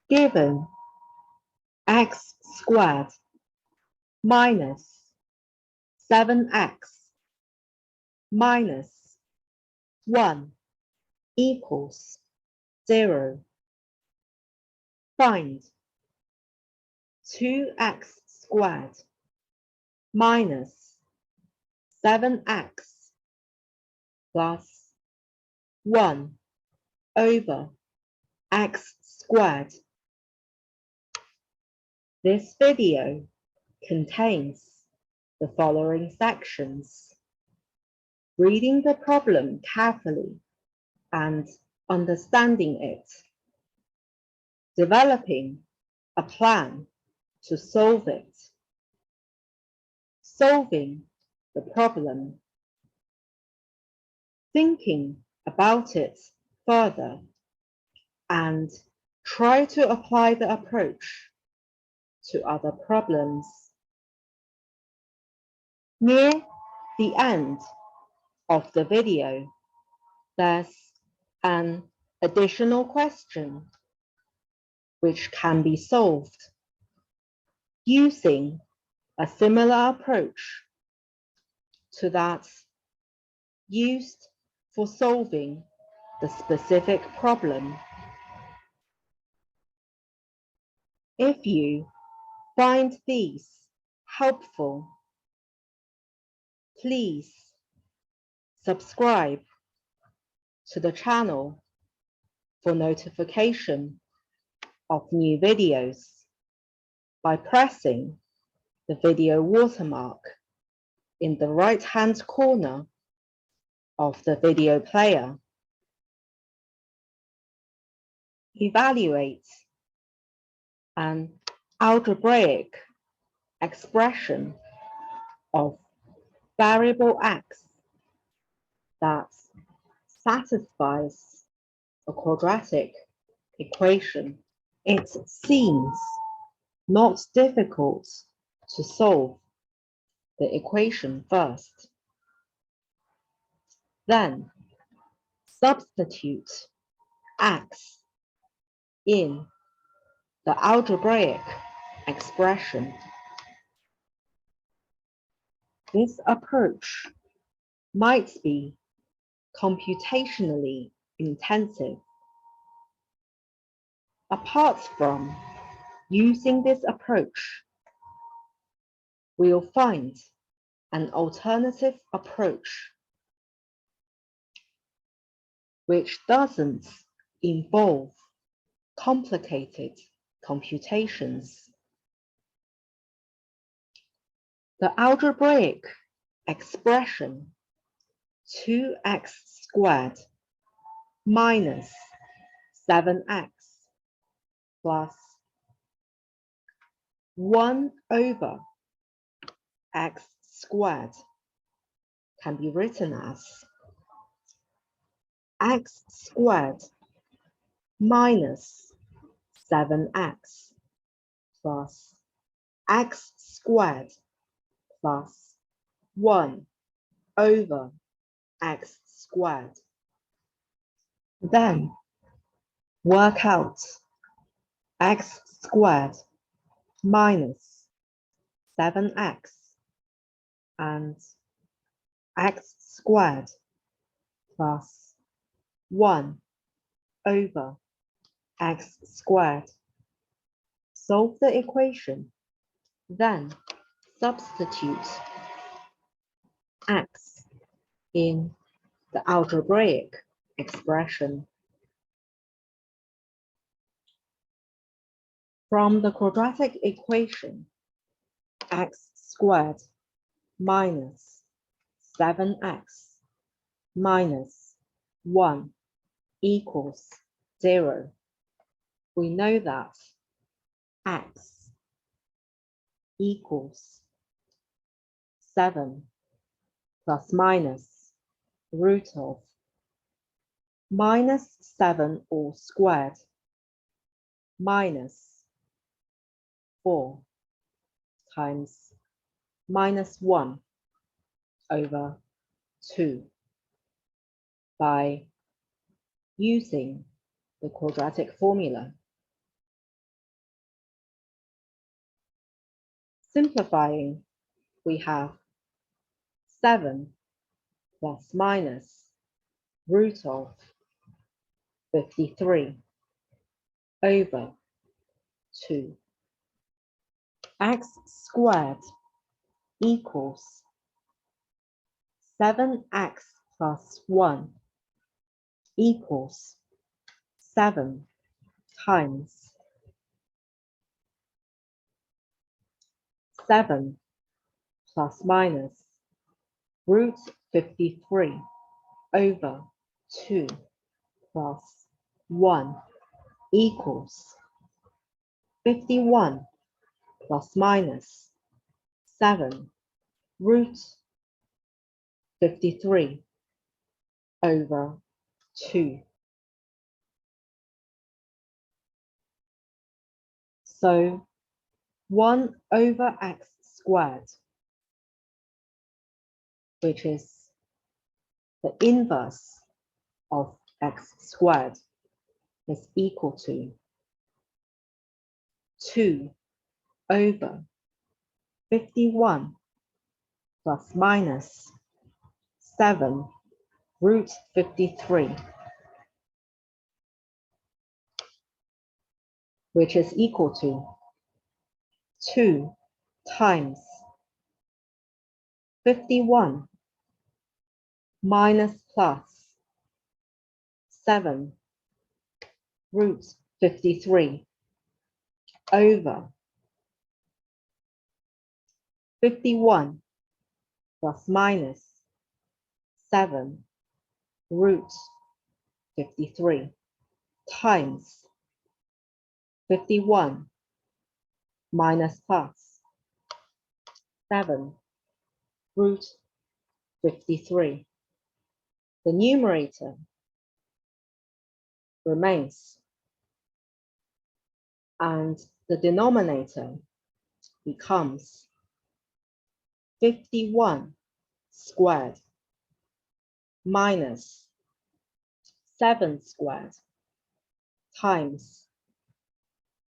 Given x squared minus 7x minus 1 equals 0. Find 2x squared minus 7x plus 1 over x squared. This video contains the following sections. Reading the problem carefully and understanding it. Developing a plan to solve it. Solving the problem. Thinking about it further and try to apply the approach to other problems. Near the end of the video, there's an additional question which can be solved using a similar approach to that used for solving the specific problem. If you find these helpful, please subscribe to the channel for notification of new videos by pressing the video watermark in the right-hand corner of the video player. Evaluate an algebraic expression of variable x that satisfies a quadratic equation. It seems not difficult to solve the equation first. Then substitute x in the algebraic expression. This approach might be computationally intensive. Apart from using this approach, we'll find an alternative approach which doesn't involve complicated computations. The algebraic expression 2x squared minus 7x plus 1 over x squared can be written as x squared minus 7x plus x squared plus 1 over x squared. Then work out x squared minus 7x and x squared plus 1 over x squared. Solve the equation, then substitute x in the algebraic expression. From the quadratic equation, x squared minus 7x minus 1 equals 0. We know that x equals 7 plus minus root of minus 7 all squared minus 4 times minus 1 over 2 by using the quadratic formula. Simplifying, we have 7 plus minus root of 53 over 2. X squared equals 7x plus 1 equals 7 times 7 plus minus root 53 over 2 plus 1 equals 51 plus minus 7 root 53 over 2. So 1 over x squared, which is the inverse of x squared, is equal to 2 over 51 plus minus 7 root 53, which is equal to 2 times 51 minus plus 7 root 53 over 51 plus minus 7 root 53 times 51 minus plus 7 root 53. The numerator remains and the denominator becomes 51 squared minus 7 squared times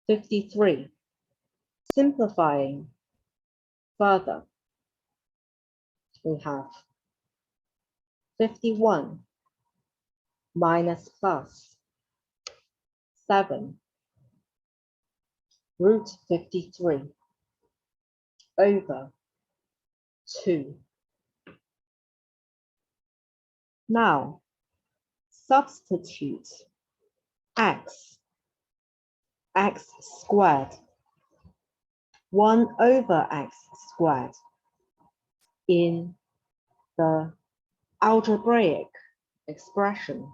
53. Simplifying further, we have 51 minus plus 7 root 53 over 2. Now, substitute x squared 1 over x squared in the algebraic expression.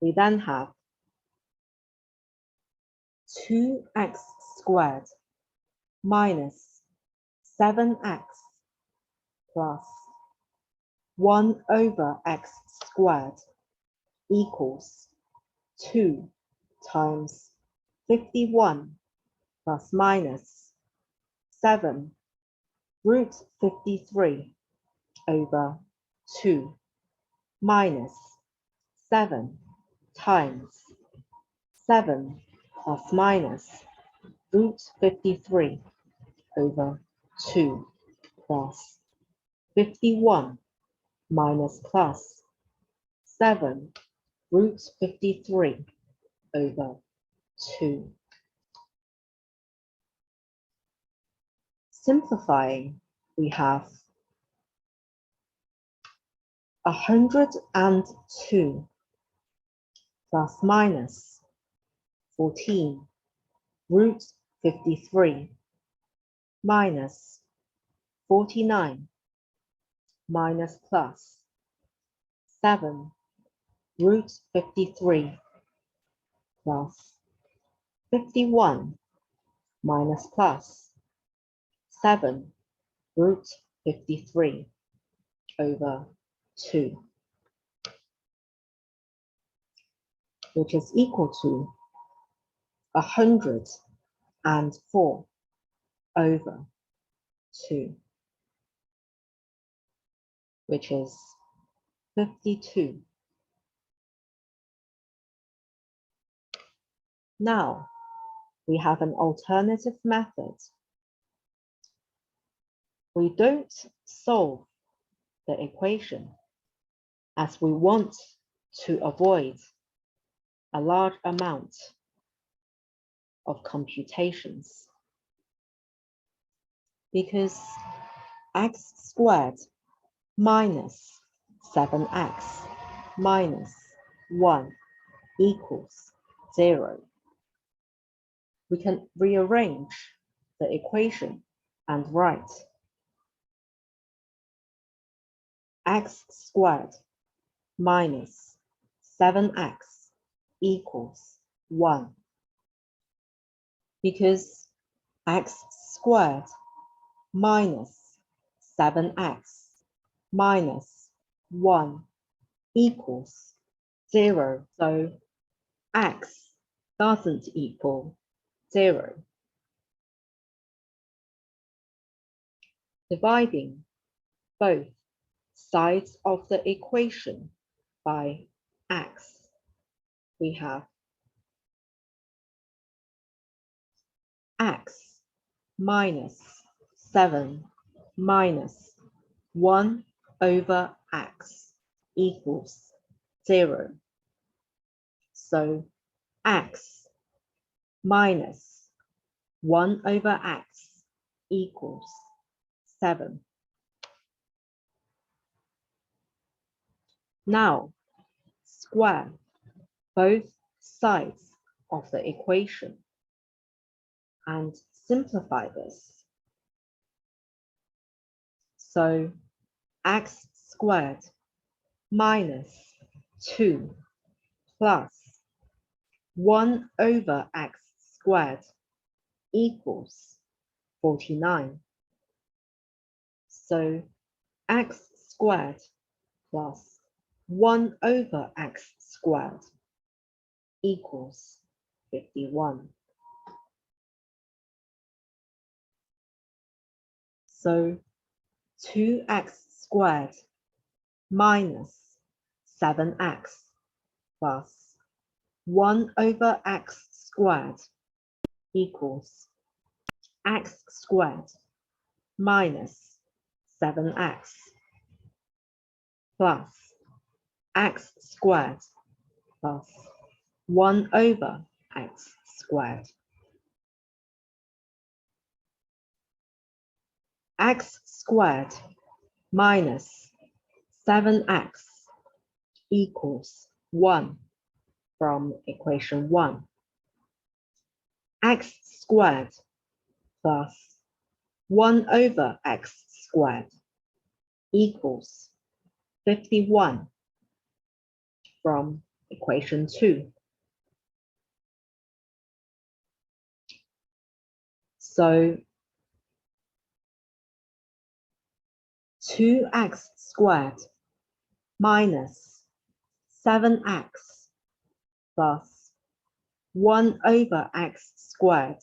We then have 2x squared minus 7x plus 1 over x squared equals 2 times 51 plus minus 7 root 53 over 2 minus 7 times 7 plus minus root 53 over 2 plus 51 minus plus 7 root 53 over 2. Simplifying, we have 102 plus minus 14 root 53 minus 49 minus plus 7 root 53 plus 51 minus plus 7 root 53 over 2, which is equal to 104 over 2, which is 52. Now, we have an alternative method. We don't solve the equation as we want to avoid a large amount of computations, because x squared minus 7x minus 1 equals 0. We can rearrange the equation and write x squared minus 7x equals 1, because x squared minus 7x minus 1 equals 0. So x doesn't equal 0. Dividing both sides of the equation by x, we have x minus 7 minus 1 over x equals 0. So x minus 1 over x equals 7. Now, square both sides of the equation and simplify this. So x squared minus 2 plus 1 over x squared equals 49. So x squared plus 1 over x squared equals 51. So 2x squared minus 7x plus 1 over x squared equals x squared minus 7x plus x squared plus 1 over x squared. X squared minus 7x equals 1 from equation 1. X squared plus 1 over x squared equals 51 from equation 2. So 2x squared minus 7x plus 1 over x squared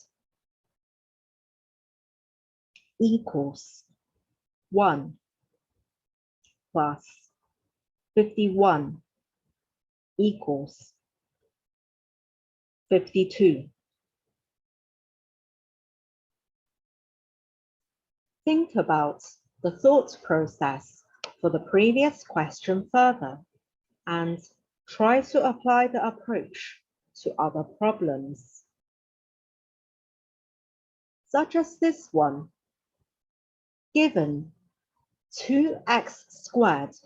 equals 1 plus 51 equals 52. Think about the thought process for the previous question further and try to apply the approach to other problems, such as this one. Given 2x squared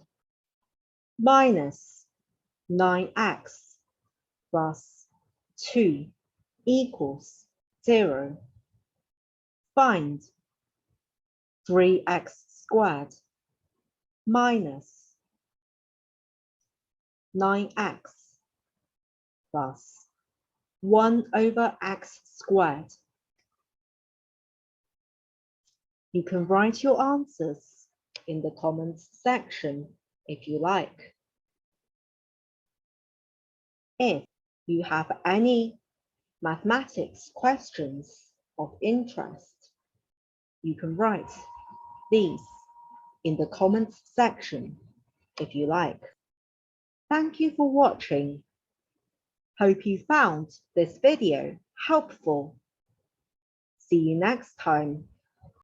minus 9x plus 2 equals 0, find 3x squared minus 9x plus 1 over x squared. You can write your answers in the comments section if you like. If you have any mathematics questions of interest, you can write these in the comments section if you like. Thank you for watching. Hope you found this video helpful. See you next time.